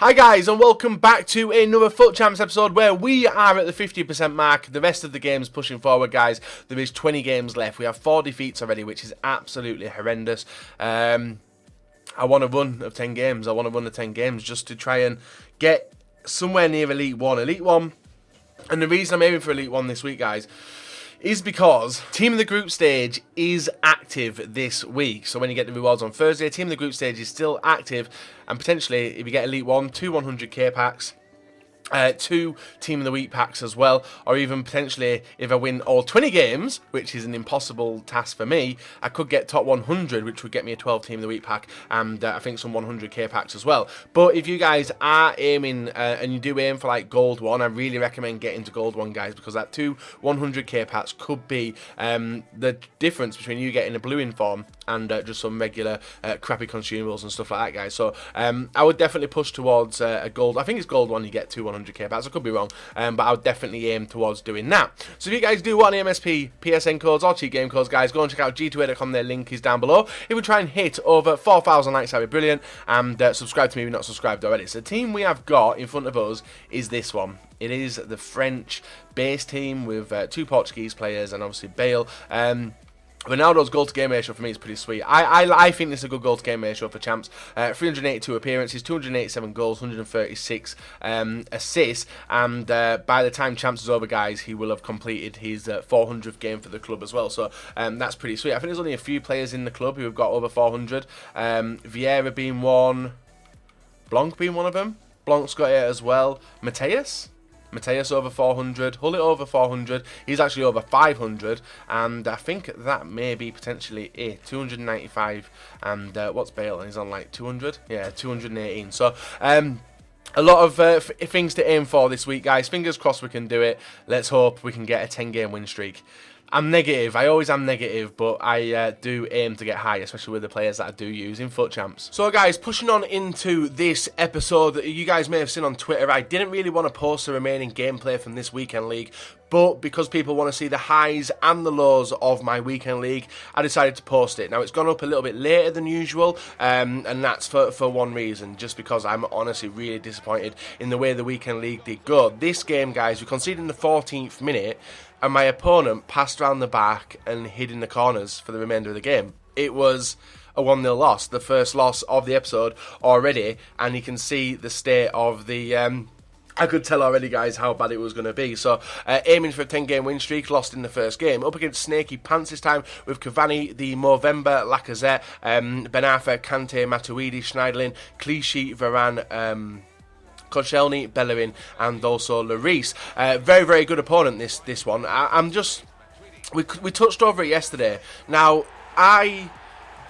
Hi guys, and welcome back to another FUT Champs episode where we are at the 50% mark. The rest of the games pushing forward, guys. There is 20 games left. We have 4 defeats already, which is absolutely horrendous. I want a run of 10 games. I want to run of 10 games just to try and get somewhere near Elite 1. Elite 1, and the reason I'm aiming for Elite 1 this week, guys, is because Team of the Group stage is active this week. So when you get the rewards on Thursday, Team of the Group stage is still active. And potentially, if you get Elite 1, 2 100k packs, 2 Team of the Week packs as well, or even potentially if I win all 20 games, which is an impossible task for me, I could get top 100, which would get me a 12 Team of the Week pack, and I think some 100k packs as well. But if you guys are aiming, and you do aim for like Gold 1, I really recommend getting to Gold 1, guys, because that 2 100k packs could be the difference between you getting a blue inform and just some regular crappy consumables and stuff like that, guys. So I would definitely push towards a Gold. I think it's Gold 1 you get 2 100k packs. I could be wrong, but I would definitely aim towards doing that. So if you guys do want MSP, PSN codes or cheat game codes, guys, go and check out g2a.com. Their link is down below. If we try and hit over 4,000 likes, that'd be brilliant. And subscribe to me if you're not subscribed already. So the team we have got in front of us is this one. It is the French base team with 2 Portuguese players and obviously Bale. Ronaldo's goal to game ratio for me is pretty sweet. I think this is a good goal to game ratio for champs. 382 appearances, 287 goals, 136 assists, and by the time champs is over, guys, he will have completed his 400th game for the club as well. So that's pretty sweet. I think there's only a few players in the club who have got over 400. Vieira being one, Blanc being one of them. Blanc's got it as well. Mateus over 400, Hullet over 400, he's actually over 500, and I think that may be potentially it, 295, and what's Bale, he's on like 200? Yeah, 218, so a lot of things to aim for this week, guys. Fingers crossed we can do it. Let's hope we can get a 10 game win streak. I'm negative. I always am negative, but I do aim to get high, especially with the players that I do use in FUT Champs. So, guys, pushing on into this episode that you guys may have seen on Twitter, I didn't really want to post the remaining gameplay from this weekend league, but because people want to see the highs and the lows of my weekend league, I decided to post it. Now, it's gone up a little bit later than usual, and that's for one reason, just because I'm honestly really disappointed in the way the weekend league did go. This game, guys, we conceded in the 14th minute, and my opponent passed around the back and hid in the corners for the remainder of the game. It was a 1-0 loss, the first loss of the episode already, and you can see the state of the... I could tell already, guys, how bad it was going to be. So, aiming for a 10-game win streak, lost in the first game. Up against Snaky Pants this time with Cavani, the Movember, Lacazette, Ben Arfa, Kante, Matuidi, Schneiderlin, Clichy, Varane, Koscielny, Bellerin, and also Lloris. Very, very good opponent, this one. We touched over it yesterday. Now, I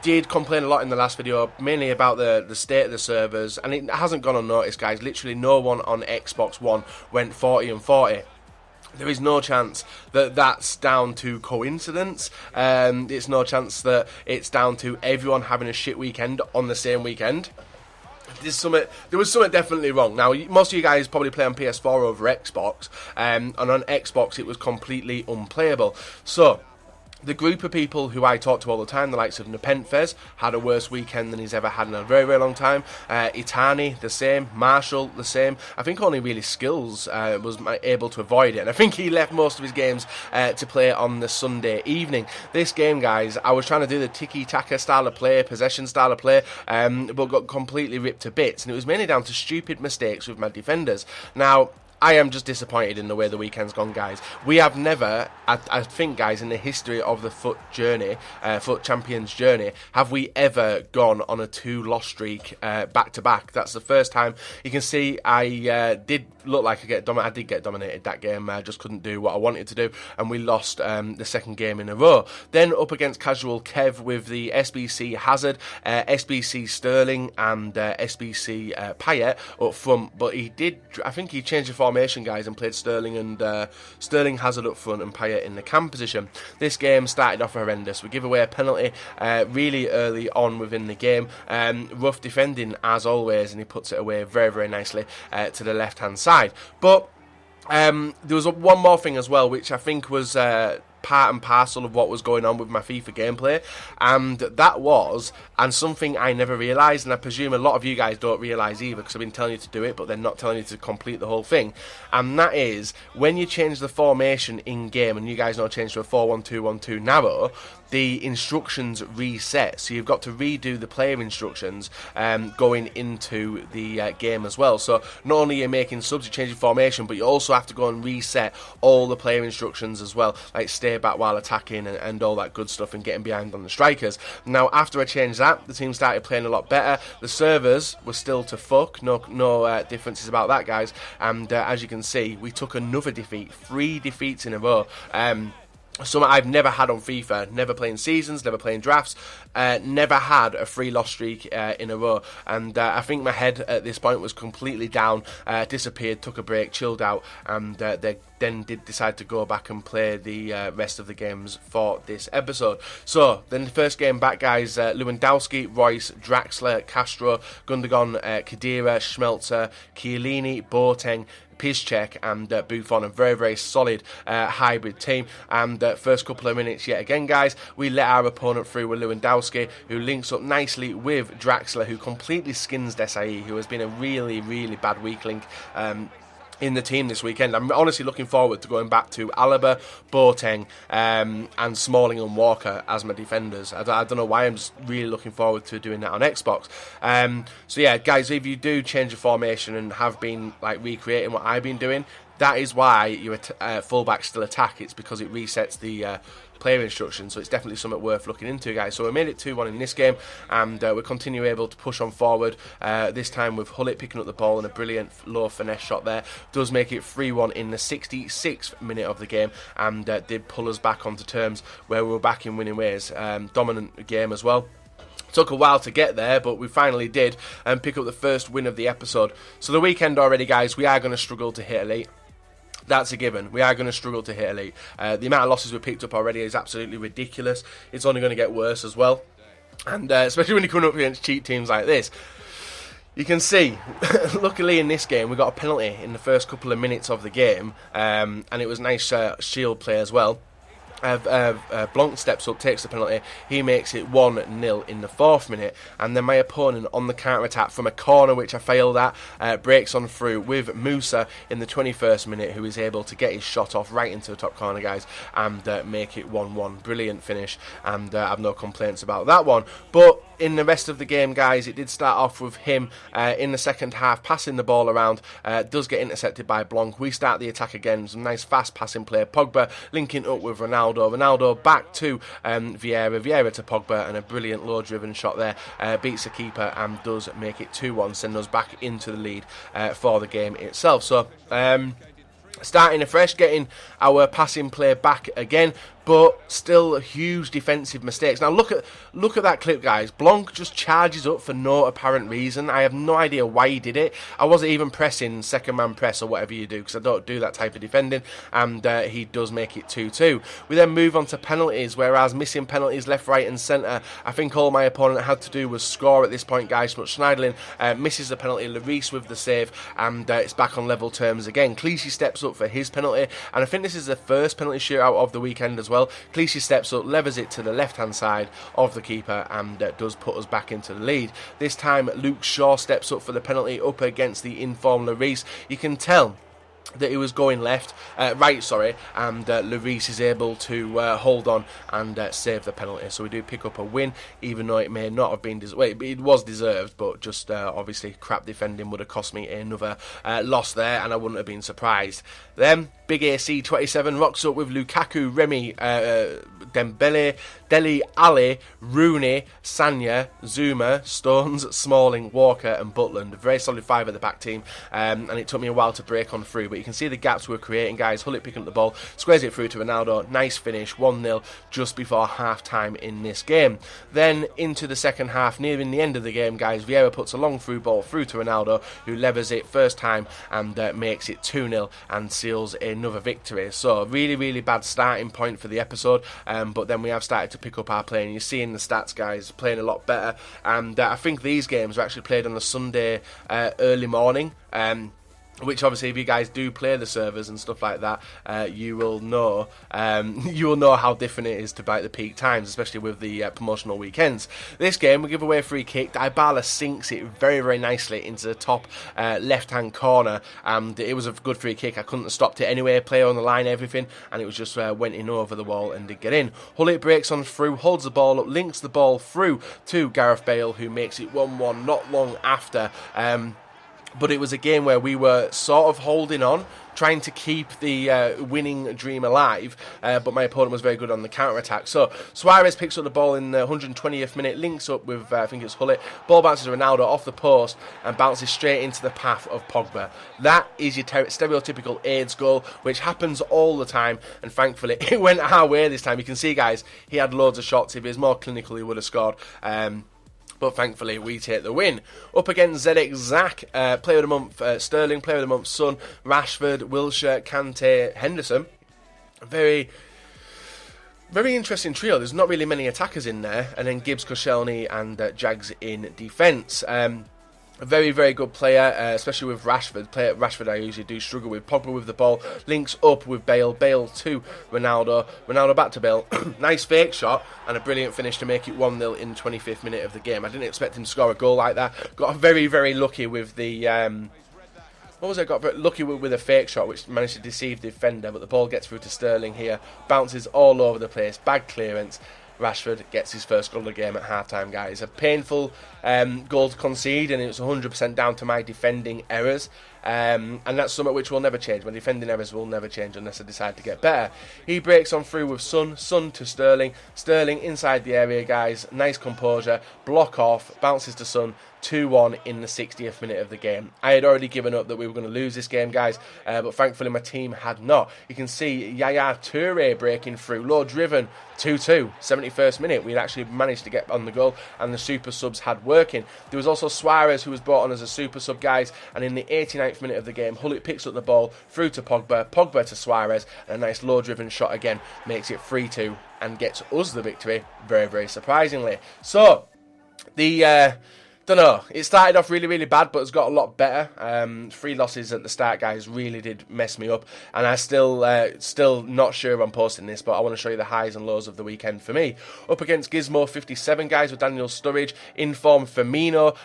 did complain a lot in the last video, mainly about the state of the servers, and it hasn't gone unnoticed, guys. Literally no one on Xbox One went 40 and 40. There is no chance that that's down to coincidence. It's no chance that it's down to everyone having a shit weekend on the same weekend. There was something definitely wrong. Now, most of you guys probably play on PS4 over Xbox, and on Xbox it was completely unplayable. So, the group of people who I talk to all the time, the likes of Nepenthez, had a worse weekend than he's ever had in a very, very long time. Itani, the same. Marshall, the same. I think only really Skills was able to avoid it. And I think he left most of his games to play on the Sunday evening. This game, guys, I was trying to do the tiki-taka style of play, possession style of play, but got completely ripped to bits. And it was mainly down to stupid mistakes with my defenders. Now, I am just disappointed in the way the weekend's gone, guys. We have never, I think, guys, in the history of the FUT journey, FUT Champions journey, have we ever gone on a 2-loss streak back-to-back. That's the first time. You can see I did look like I did get dominated that game. I just couldn't do what I wanted to do, and we lost the second game in a row. Then up against Casual Kev with the SBC Hazard, SBC Sterling, and SBC Payet up front. But I think he changed the formation, guys, and played Sterling and Sterling Hazard up front and Payet in the cam position. This game started off horrendous. We give away a penalty really early on within the game. Rough defending as always, and he puts it away very, very nicely to the left-hand side. But there was one more thing as well, which I think was part and parcel of what was going on with my FIFA gameplay, and that was, and something I never realised, and I presume a lot of you guys don't realise either, because I've been telling you to do it, but they're not telling you to complete the whole thing, and that is, when you change the formation in-game, and you guys know change to a 4-1-2-1-2 narrow, the instructions reset, so you've got to redo the player instructions going into the game as well. So not only are you making subs, you're changing formation, but you also have to go and reset all the player instructions as well, like stay back while attacking and all that good stuff, and getting behind on the strikers. Now, after I changed that, the team started playing a lot better. The servers were still to fuck, no differences about that, guys, and as you can see, we took another defeat, 3 defeats in a row. Something I've never had on FIFA, never playing seasons, never playing drafts, never had a 3 loss streak in a row, and I think my head at this point was completely down, disappeared, took a break, chilled out, and they then did decide to go back and play the rest of the games for this episode. So, then the first game back, guys, Lewandowski, Royce, Draxler, Castro, Gundogan, Khedira, Schmelzer, Chiellini, Boateng, Piszczek and Buffon, a very, very solid hybrid team. And first couple of minutes yet again, guys, we let our opponent through with Lewandowski, who links up nicely with Draxler, who completely skins Desai, who has been a really, really bad weak link in the team this weekend. I'm honestly looking forward to going back to Alaba, Boateng, and Smalling and Walker as my defenders. I don't know why, I'm just really looking forward to doing that on Xbox. So yeah, guys, if you do change your formation and have been like recreating what I've been doing, that is why your fullbacks still attack. It's because it resets the player instructions, so it's definitely something worth looking into, guys. So we made it 2-1 in this game, and we continue able to push on forward, this time with Hullet picking up the ball and a brilliant low finesse shot there. Does make it 3-1 in the 66th minute of the game, and did pull us back onto terms where we were back in winning ways. Dominant game as well. Took a while to get there, but we finally did, and pick up the first win of the episode. So the weekend already, guys, we are going to struggle to hit elite. That's a given. We are going to struggle to hit elite. The amount of losses we picked up already is absolutely ridiculous. It's only going to get worse as well. And especially when you're coming up against cheap teams like this. You can see, luckily in this game, we got a penalty in the first couple of minutes of the game. And it was nice shield play as well. Blanc steps up, takes the penalty, he makes it 1-0 in the 4th minute, and then my opponent on the counter-attack from a corner which I failed at, breaks on through with Musa in the 21st minute, who is able to get his shot off right into the top corner, guys, and make it 1-1. Brilliant finish, and I have no complaints about that one. But in the rest of the game, guys, it did start off with him in the second half passing the ball around, does get intercepted by Blanc. We start the attack again, some nice fast passing play, Pogba linking up with Ronaldo back to Vieira to Pogba, and a brilliant low driven shot there, beats the keeper and does make it 2-1, send us back into the lead for the game itself. So starting afresh, getting our passing play back again, but still huge defensive mistakes. Now look at that clip, guys. Blanc just charges up for no apparent reason. I have no idea why he did it. I wasn't even pressing second man press or whatever you do, because I don't do that type of defending, and he does make it 2-2. We then move on to penalties, whereas missing penalties left, right and centre, I think all my opponent had to do was score at this point, guys. But Schneiderlin misses the penalty, Lloris with the save, and it's back on level terms again. Clichy steps up for his penalty, and I think this is the first penalty shootout of the weekend as well. Clichy steps up, levers it to the left hand side of the keeper, and does put us back into the lead. This time Luke Shaw steps up for the penalty up against the informed Lloris. You can tell that he was going right, and Lloris is able to hold on and save the penalty. So we do pick up a win, even though it may not have been it was deserved, but just obviously crap defending would have cost me another loss there, and I wouldn't have been surprised. Then Big AC 27 rocks up with Lukaku, Remy, Dembele, Dele Alli, Rooney, Sanya, Zuma, Stones, Smalling, Walker and Butland. A very solid 5 at the back team, and it took me a while to break on through, but you can see the gaps we're creating, guys. Hullet picking up the ball, squares it through to Ronaldo, nice finish, 1-0 just before half time in this game. Then into the second half, nearing the end of the game, guys, Vieira puts a long through ball through to Ronaldo, who levers it first time and makes it 2-0 and seals another victory. So really, really bad starting point for the episode, but then we have started to pick up our play, and you're seeing the stats, guys, playing a lot better, and I think these games were actually played on a Sunday early morning, which obviously if you guys do play the servers and stuff like that, you will know how different it is to the peak times, especially with the promotional weekends. This game we give away a free kick. DYBALA sinks it very, very nicely into the top left hand corner, and it was a good free kick. I couldn't have stopped it anyway, player on the line, everything, and it was just went in over the wall and did get in. Hullet breaks on through, holds the ball up, links the ball through to Gareth Bale, who makes it 1-1 not long after. But it was a game where we were sort of holding on, trying to keep the winning dream alive, but my opponent was very good on the counter-attack. So Suarez picks up the ball in the 120th minute, links up with, I think it's Hullet, ball bounces to Ronaldo off the post and bounces straight into the path of Pogba. That is your stereotypical AIDS goal, which happens all the time, and thankfully it went our way this time. You can see, guys, he had loads of shots. If he was more clinical, he would have scored. But thankfully, we take the win. Up against ZX Zach, Player of the Month Sterling, Player of the Month Son, Rashford, Wilshere, Kante, Henderson. Very interesting trio. There's not really many attackers in there. And then Gibbs, Koscielny and Jags in defence. A very, very good player, especially with Rashford. Rashford I usually do struggle with. Pogba with the ball, links up with Bale. Bale to Ronaldo. Ronaldo back to Bale. Nice fake shot and a brilliant finish to make it 1-0 in the 25th minute of the game. I didn't expect him to score a goal like that. Got very, very lucky with the... Got lucky with a fake shot, which managed to deceive the defender, but the ball gets through to Sterling here. Bounces all over the place. Bad clearance. Rashford gets his first goal of the game at half-time, guys. A painful goal to concede, and it was 100% down to my defending errors. And that's something which will never change. My defending errors will never change unless I decide to get better. He breaks on through with Son to Sterling. Sterling inside the area, guys. Nice composure. Block off. Bounces to Son. 2-1 in the 60th minute of the game. I had already given up that we were going to lose this game, guys, but thankfully my team had not. You can see Yaya Toure breaking through, low driven, 2-2, 71st minute. We had actually managed to get on the goal, and the super subs had working. There was also Suarez, who was brought on as a super sub, guys, and in the 89th minute of the game, Hullet picks up the ball through to Pogba to Suarez, and a nice low driven shot again makes it 3-2 and gets us the victory, very, very surprisingly. So, don't know. It started off really, really bad, but it's got a lot better. 3 losses at the start, guys, really did mess me up, and I still not sure I'm posting this, but I want to show you the highs and lows of the weekend for me. Up against Gizmo 57, guys, with Daniel Sturridge, in form Firmino,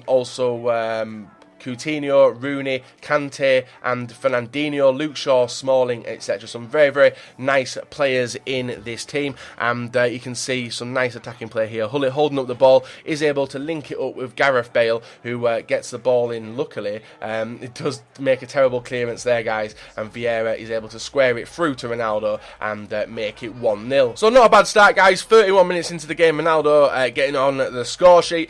also Coutinho, Rooney, Kante and Fernandinho, Luke Shaw, Smalling, etc. Some very, very nice players in this team, and you can see some nice attacking play here. Hullet holding up the ball, is able to link it up with Gareth Bale, who gets the ball in luckily. It does make a terrible clearance there, guys, and Vieira is able to square it through to Ronaldo and make it 1-0. So not a bad start, guys. 31 minutes into the game, Ronaldo getting on the score sheet.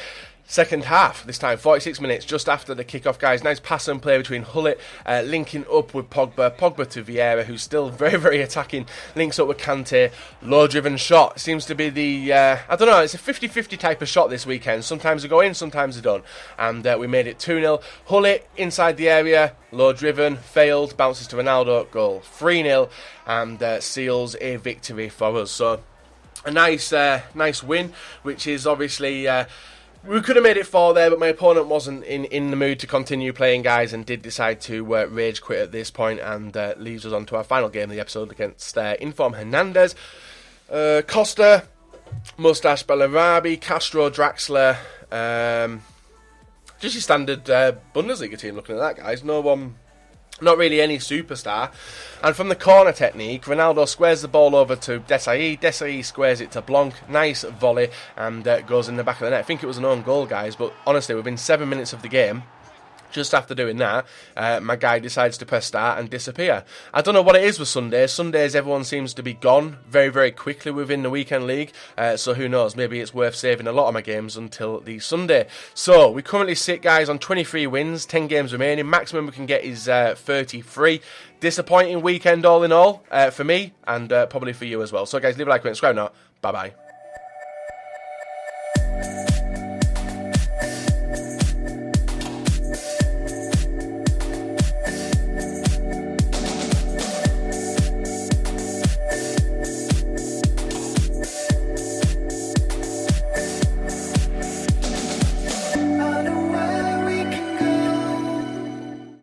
Second half, this time 46 minutes just after the kickoff, guys. Nice pass and play between Hullet, linking up with Pogba to Vieira, who's still very, very attacking, links up with Kante, low driven shot. Seems to be the, I don't know, it's a 50-50 type of shot this weekend. Sometimes they go in, sometimes they don't. And we made it 2-0. Hullet inside the area, low driven, failed, bounces to Ronaldo, goal 3-0, and seals a victory for us. So a nice win, which is obviously... we could have made it 4 there, but my opponent wasn't in the mood to continue playing, guys, and did decide to rage quit at this point, and leaves us on to our final game of the episode against Inform Hernandez, Costa, Mustache Bellarabi, Castro, Draxler, just your standard Bundesliga team looking at that, guys. No one... Not really any superstar. And from the corner technique, Ronaldo squares the ball over to Desailly. Desailly squares it to Blanc. Nice volley, and goes in the back of the net. I think it was an own goal, guys, but honestly, within 7 minutes of the game, just after doing that, my guy decides to press start and disappear. I don't know what it is with Sundays. Sundays, everyone seems to be gone very, very quickly within the weekend league. So who knows? Maybe it's worth saving a lot of my games until the Sunday. So we currently sit, guys, on 23 wins, 10 games remaining. Maximum we can get is 33. Disappointing weekend all in all for me, and probably for you as well. So guys, leave a like, comment, subscribe now. Bye-bye.